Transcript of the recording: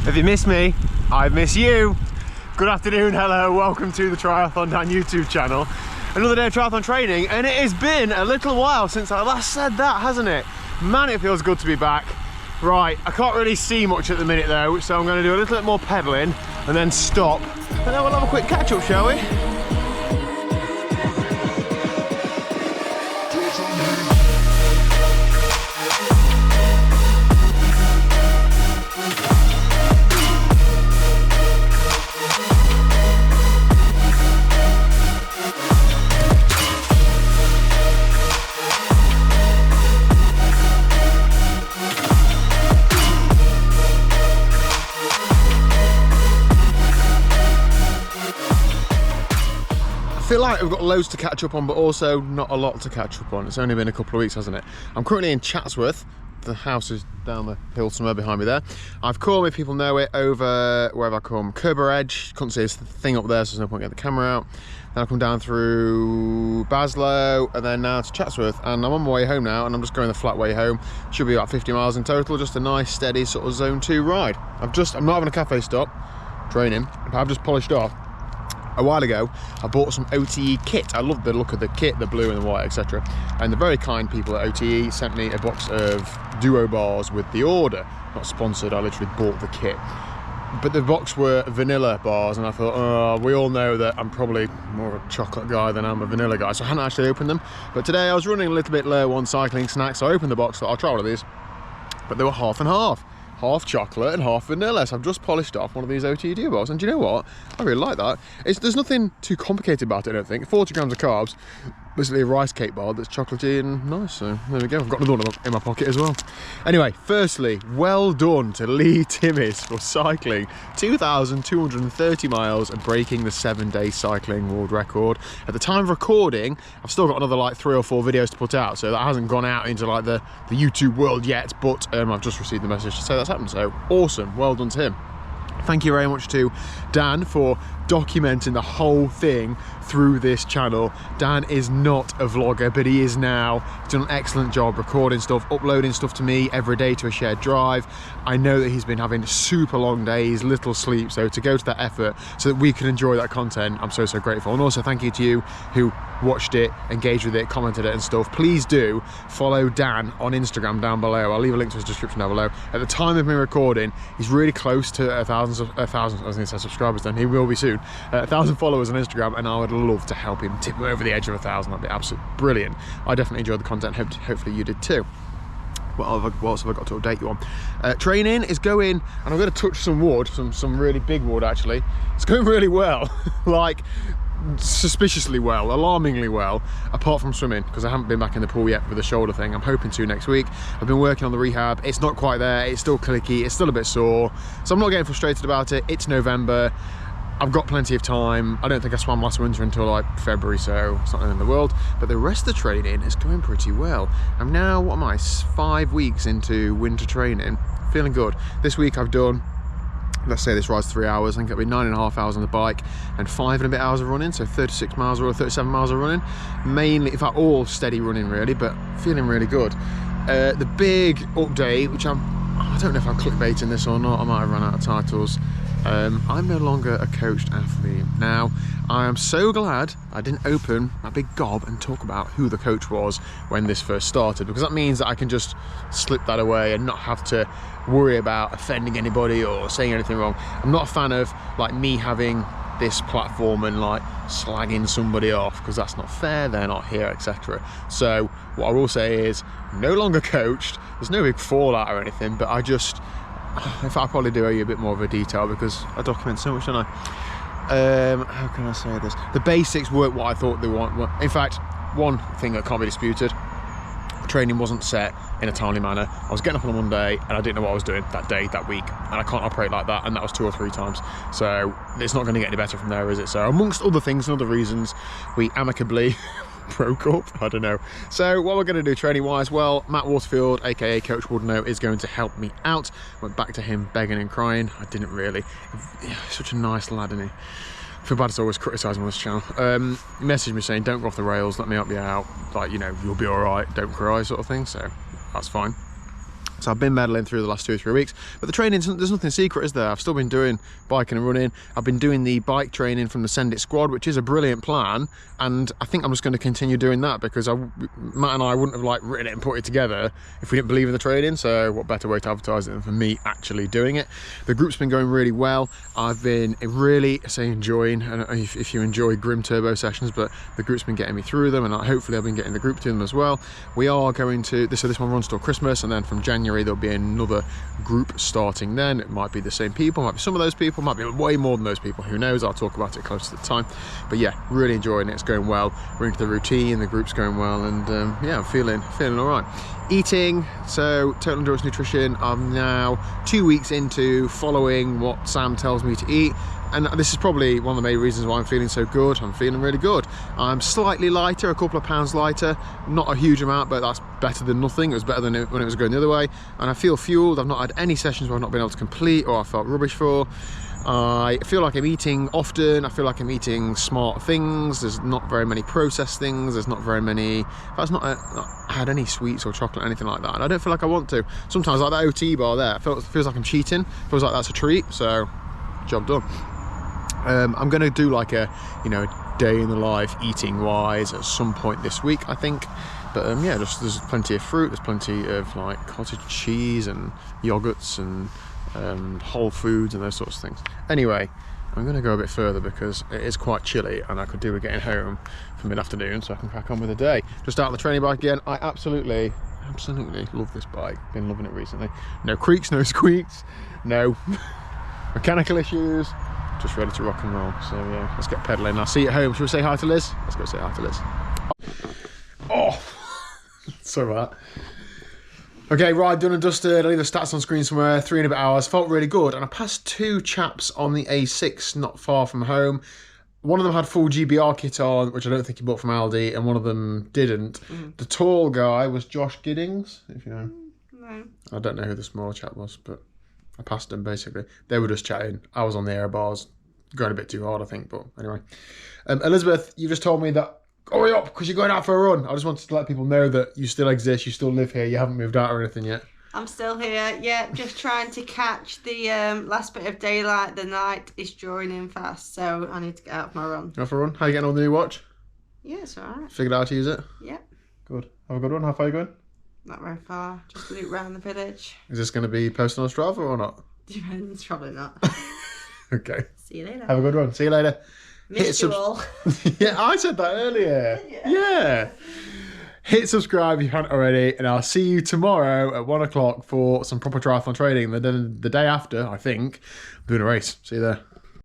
If you miss me, I miss you. Good afternoon, hello, welcome to the TriathlonDan YouTube channel. Another day of triathlon training, and it has been a little while since I last said that, hasn't it? Man, it feels good to be back. Right, I can't really see much at the minute though, so I'm going to do a little bit more pedaling and then stop, and then we'll have a quick catch up, shall we? I feel like we've got loads to catch up on, but also not a lot to catch up on. It's only been a couple of weeks, hasn't it? I'm currently in Chatsworth. The house is down the hill somewhere behind me there. I've come, if people know it, over wherever I come, Kerber Edge. Couldn't see this thing up there, so there's no point getting the camera out. Then I come down through Baslow and then now to Chatsworth, and I'm on my way home now, and I'm just going the flat way home. Should be about 50 miles in total, just a nice steady sort of zone 2 ride. I'm not having a cafe stop, training, but I've just polished off. A while ago, I bought some OTE kit. I love the look of the kit, the blue and the white, etc. And the very kind people at OTE sent me a box of Duo bars with the order. Not sponsored, I literally bought the kit. But the box were vanilla bars, and I thought, oh, we all know that I'm probably more of a chocolate guy than I'm a vanilla guy, so I hadn't actually opened them. But today I was running a little bit low on cycling snacks, so I opened the box, thought I'll try one of these. But they were half and half. Half chocolate and half vanilla, so I've just polished off one of these OTE Duo bars, and do you know what? I really like that. There's nothing too complicated about it, I don't think. 40 grams of carbs, basically a rice cake bar that's chocolatey and nice, so there we go. I've got another one in my pocket as well. Anyway, firstly, well done to Lee Timmis for cycling 2,230 miles and breaking the 7-day cycling world record. At the time of recording, I've still got another like 3 or 4 videos to put out, so that hasn't gone out into like the YouTube world yet, but I've just received the message to say that's happened, so awesome, well done to him. Thank you very much to Dan for documenting the whole thing through this channel. Dan is not a vlogger, but he is now. He's done an excellent job recording stuff, uploading stuff to me every day to a shared drive. I know that he's been having super long days, little sleep, so to go to that effort so that we can enjoy that content, I'm so grateful. And also thank you to you who watched it, engaged with it, commented it and stuff. Please do follow Dan on Instagram down below. I'll leave a link to his description down below. At the time of me recording, he's really close to a thousand, I was going to say subscribers then, he will be soon. 1,000 followers on Instagram, and I would love to help him tip him over the edge of 1,000. That'd be absolutely brilliant. I definitely enjoyed the content, hopefully you did too. What else have I got to update you on? Training is going, and I'm going to touch some wood, some really big wood actually. It's going really well, like suspiciously well, alarmingly well, apart from swimming, because I haven't been back in the pool yet with the shoulder thing. I'm hoping to next week. I've been working on the rehab. It's not quite there, it's still clicky, it's still a bit sore, so I'm not getting frustrated about it. It's November, I've got plenty of time. I don't think I swam last winter until like February, so it's not the end of the world. But the rest of the training is going pretty well. I'm now, what am I, 5 weeks into winter training, feeling good. This week I've done, let's say this ride's 3 hours, I think it'll be 9.5 hours on the bike and 5 and a bit hours of running, so 36 miles or 37 miles of running. Mainly, in fact, all steady running really, but feeling really good. The big update, which I don't know if I'm clickbaiting this or not, I might have run out of titles. I'm no longer a coached athlete. Now, I am so glad I didn't open a big gob and talk about who the coach was when this first started, because that means that I can just slip that away and not have to worry about offending anybody or saying anything wrong. I'm not a fan of like me having this platform and like slagging somebody off, because that's not fair, they're not here, etc. So what I will say is no longer coached. There's no big fallout or anything, but I just, in fact, I probably do owe you a bit more of a detail because I document so much, don't I? How can I say this? The basics weren't what I thought they were. In fact, one thing that can't be disputed, training wasn't set in a timely manner. I was getting up on a Monday and I didn't know what I was doing that day, that week, and I can't operate like that, and that was 2 or 3 times. So it's not going to get any better from there, is it? So amongst other things and other reasons, we amicably broke up, I don't know. So what we're going to do training wise, well, Matt Waterfield, aka Coach Woodnow, is going to help me out. Went back to him begging and crying. I didn't really. Such a nice lad, isn't he? I feel bad to always criticise him on this channel. He messaged me saying, don't go off the rails, let me help you out, like, you know, you'll be all right, don't cry, sort of thing, so that's fine. So I've been medaling through the last 2 or 3 weeks, but the training, there's nothing secret, is there? I've still been doing biking and running. I've been doing the bike training from the Send It squad, which is a brilliant plan, and I think I'm just going to continue doing that because Matt and I wouldn't have like written it and put it together if we didn't believe in the training. So what better way to advertise it than for me actually doing it? The group's been going really well. I've been really enjoying, and if you enjoy grim turbo sessions, but the group's been getting me through them, and hopefully I've been getting the group to them as well. We are going to so this one runs till Christmas, and then from January there'll be another group starting then. It might be the same people, might be some of those people, might be way more than those people, who knows. I'll talk about it close to the time. But yeah, really enjoying it. It's going well. We're into the routine, the group's going well, and yeah, I'm feeling all right. Eating, so Total Endurance Nutrition, I'm now 2 weeks into following what Sam tells me to eat, and this is probably one of the main reasons why I'm feeling so good. I'm feeling really good. I'm slightly lighter, a couple of pounds lighter, not a huge amount, but that's better than nothing. It was better than when it was going the other way, and I feel fueled. I've not had any sessions where I've not been able to complete or I felt rubbish for. I feel like I'm eating often. I feel like I'm eating smart things. There's not very many processed things. There's not very many. I've not had any sweets or chocolate or anything like that, and I don't feel like I want to. Sometimes like that OT bar there, feels like I'm cheating. Feels like that's a treat. So, job done. I'm going to do like a day in the life eating wise at some point this week, I think. But yeah, there's plenty of fruit. There's plenty of like cottage cheese and yogurts and whole foods and those sorts of things. Anyway, I'm going to go a bit further because it is quite chilly, and I could do with getting home for mid-afternoon so I can crack on with the day. Just out on the training bike again. I absolutely love this bike. Been loving it recently. No creaks, no squeaks, no mechanical issues. Just ready to rock and roll. So yeah, let's get pedaling. I'll see you at home. Shall we say hi to Liz? Let's go say hi to Liz. Oh, sorry about that. Okay, ride done and dusted. I leave the stats on screen somewhere. 3 and a bit hours. Felt really good. And I passed 2 chaps on the A6 not far from home. One of them had full GBR kit on, which I don't think he bought from Aldi, and one of them didn't. The tall guy was Josh Giddings, if you know. No. I don't know who the small chap was, but I passed them basically. They were just chatting. I was on the air bars, going a bit too hard, I think, but anyway. Elizabeth, you just told me that hurry up because you're going out for a run. I just wanted to let people know that you still exist, you still live here, you haven't moved out or anything yet. I'm still here, yeah, just trying to catch the last bit of daylight. The night is drawing in fast, so I need to get out for my run. Go for a run? How are you getting on the new watch? Yeah, it's alright. Figured out how to use it? Yeah. Good. Have a good one. How far are you going? Not very far, just loop round the village. Is this going to be posted on Strava or not? Depends, probably not. Okay. See you later. Have a good one. See you later. Missed you all. Yeah, I said that earlier. Yeah. Hit subscribe if you haven't already, and I'll see you tomorrow at 1 o'clock for some proper triathlon training. The day after, I think, I'm doing a race. See you there.